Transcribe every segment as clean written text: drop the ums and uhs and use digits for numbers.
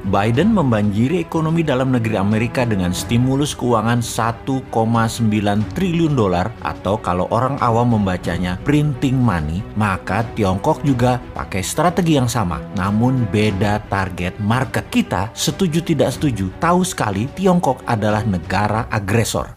Biden membanjiri ekonomi dalam negeri Amerika dengan stimulus keuangan 1,9 triliun dolar atau kalau orang awam membacanya printing money, maka Tiongkok juga pakai strategi yang sama, namun beda target market. Kita setuju tidak setuju, tahu sekali Tiongkok adalah negara agresor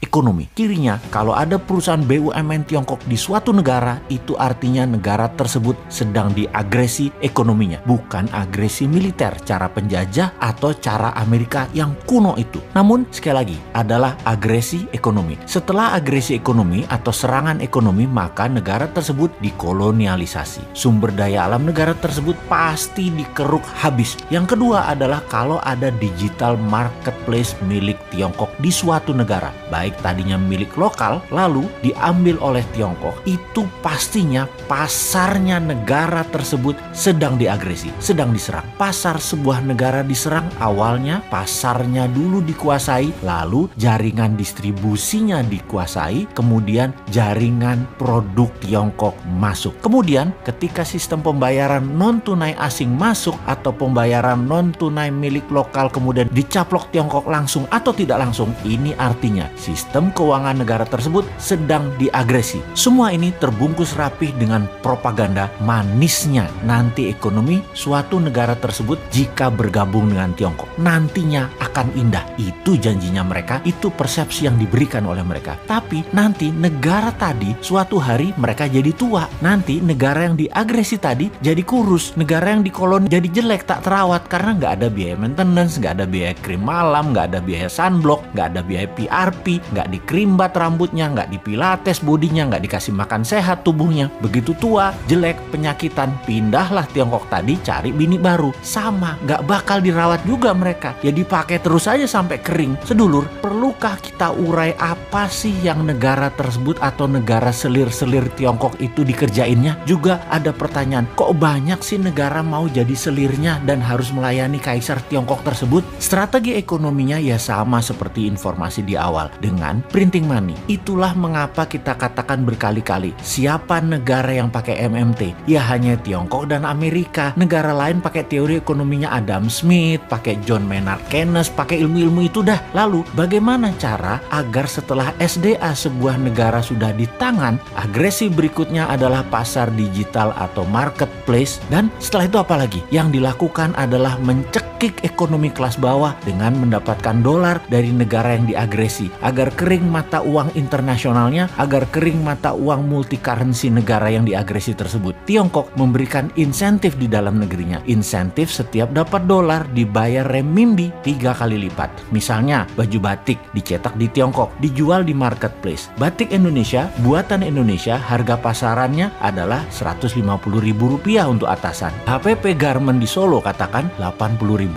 ekonomi. Kirinya, kalau ada perusahaan BUMN Tiongkok di suatu negara, itu artinya negara tersebut sedang diagresi ekonominya, bukan agresi militer, cara penjajah atau cara Amerika yang kuno itu. Namun, sekali lagi, adalah agresi ekonomi. Setelah agresi ekonomi atau serangan ekonomi, maka negara tersebut dikolonialisasi. Sumber daya alam negara tersebut pasti dikeruk habis. Yang kedua adalah kalau ada digital marketplace milik Tiongkok di suatu negara, baik tadinya milik lokal, lalu diambil oleh Tiongkok, itu pastinya pasarnya negara tersebut sedang diagresi, sedang diserang. Pasar sebuah negara diserang, awalnya pasarnya dulu dikuasai, lalu jaringan distribusinya dikuasai, kemudian jaringan produk Tiongkok masuk. Kemudian ketika sistem pembayaran non-tunai asing masuk atau pembayaran non-tunai milik lokal kemudian dicaplok Tiongkok langsung atau tidak langsung, ini artinya sistem keuangan negara tersebut sedang diagresi. Semua ini terbungkus rapih dengan propaganda manisnya nanti ekonomi suatu negara tersebut jika bergabung dengan Tiongkok nantinya akan indah. Itu janjinya mereka, itu persepsi yang diberikan oleh mereka. Tapi nanti negara tadi suatu hari mereka jadi tua. Nanti negara yang diagresi tadi jadi kurus. Negara yang dikoloni jadi jelek, tak terawat karena nggak ada biaya maintenance, nggak ada biaya krim malam, nggak ada biaya sunblock, nggak ada biaya PRP, nggak dikrimbat rambutnya, nggak dipilates bodinya, nggak dikasih makan sehat tubuhnya. Begitu tua, jelek, penyakitan, pindahlah Tiongkok tadi cari bini baru. Sama, nggak bakal dirawat juga mereka. Ya dipakai terus aja sampai kering. Sedulur, perlukah kita urai apa sih yang negara tersebut atau negara selir-selir Tiongkok itu dikerjainnya? Juga ada pertanyaan, kok banyak sih negara mau jadi selirnya dan harus melayani kaisar Tiongkok tersebut? Strategi ekonominya ya sama seperti informasi di awal, dengan printing money. Itulah mengapa kita katakan berkali-kali, siapa negara yang pakai MMT? Ya hanya Tiongkok dan Amerika. Negara lain pakai teori ekonominya Adam Smith, pakai John Maynard Keynes, pakai ilmu-ilmu itu dah. Lalu bagaimana cara agar setelah SDA sebuah negara sudah di tangan, agresi berikutnya adalah pasar digital atau marketplace, dan setelah itu apa lagi? Yang dilakukan adalah mencekik ekonomi kelas bawah dengan mendapatkan dolar dari negara yang diagresi agar kering mata uang internasionalnya, agar kering mata uang multi currency negara yang diagresi tersebut. Tiongkok memberikan insentif di dalam negerinya. Insentif setiap dapat dolar dibayar renminbi 3 kali lipat. Misalnya baju batik dicetak di Tiongkok, dijual di marketplace. Batik Indonesia, buatan Indonesia, harga pasarannya adalah Rp150.000 untuk atasan. HPP Garment di Solo katakan Rp80.000.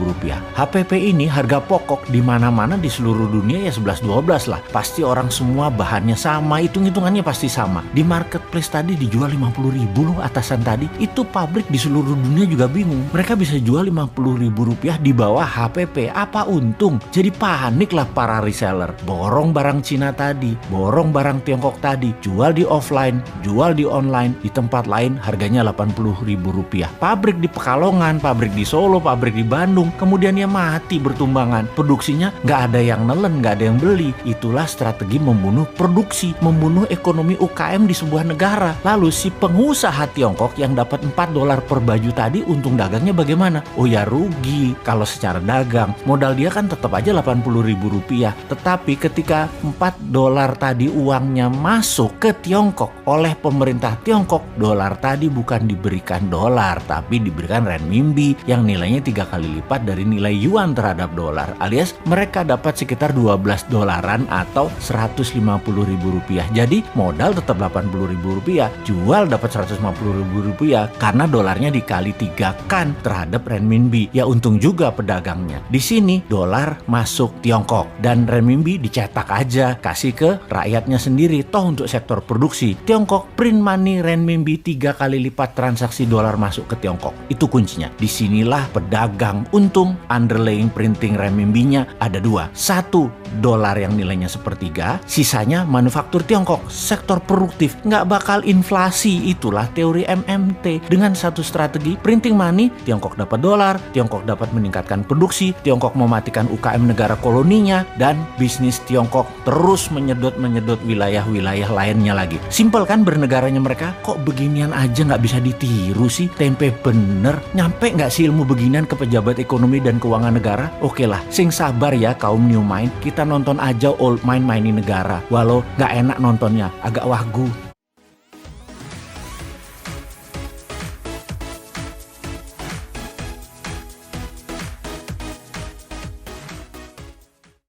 HPP ini harga pokok di mana-mana di seluruh dunia ya 11-12 lah. Pasti orang semua bahannya sama, hitung-hitungannya pasti sama. Di marketplace tadi dijual Rp50.000 loh atasan tadi. Itu pabrik di seluruh dunia juga bingung. Mereka bisa jual Rp50.000 di bawah HPP. Apa untung? Jadi panik lah para reseller. Borong barang Cina tadi, borong barang Tiongkok tadi, jual di offline, jual di online, di tempat lain harganya Rp80.000. Pabrik di Pekalongan, pabrik di Solo, pabrik di Bandung, kemudian ya mati bertumbangan. Produksinya nggak ada yang nelen, nggak ada yang beli. Itulah strategi membunuh produksi, membunuh ekonomi UKM di sebuah negara. Lalu si pengusaha Tiongkok yang dapat $4 per baju tadi, untung dagangnya bagaimana? Oh ya rugi kalau secara dagang. Modal dia kan tetap aja Rp80.000. Tetapi ketika $4 tadi uangnya masuk ke Tiongkok oleh pemerintah Tiongkok, dolar tadi bukan diberikan dolar, tapi diberikan renminbi yang nilainya 3 kali lipat dari nilai yuan terhadap dolar, alias mereka dapat sekitar $12 atau Rp150.000. Jadi modal tetap Rp80.000, jual dapat Rp150.000 karena dolarnya dikali 3 kan terhadap renminbi. Ya untung juga pedagangnya. Di sini dolar masuk Tiongkok dan renminbi dicetak aja, kasih ke rakyatnya sendiri. Toh untuk sektor produksi, Tiongkok print money renminbi 3 kali lipat transaksi dolar masuk ke Tiongkok. Itu kuncinya. Disinilah pedagang untung. Underlying printing renminbinya ada 2. 1, dolar yang nilainya sepertiga, sisanya manufaktur Tiongkok, sektor produktif, nggak bakal inflasi. Itulah teori MMT. Dengan satu strategi printing money, Tiongkok dapat dolar, Tiongkok dapat meningkatkan produksi, Tiongkok mematikan UKM negara koloninya, dan bisnis Tiongkok terus menyedot wilayah-wilayah lainnya lagi. Simpel kan bernegaranya mereka? Kok beginian aja nggak bisa ditiru sih? Tempe bener. Nyampe nggak sih ilmu beginian ke pejabat ekonomi dan keuangan negara? Oke lah, sing sabar ya kaum new mind, kita nonton aja old mind mainin negara. Walau nggak enak nontonnya, agak wagu.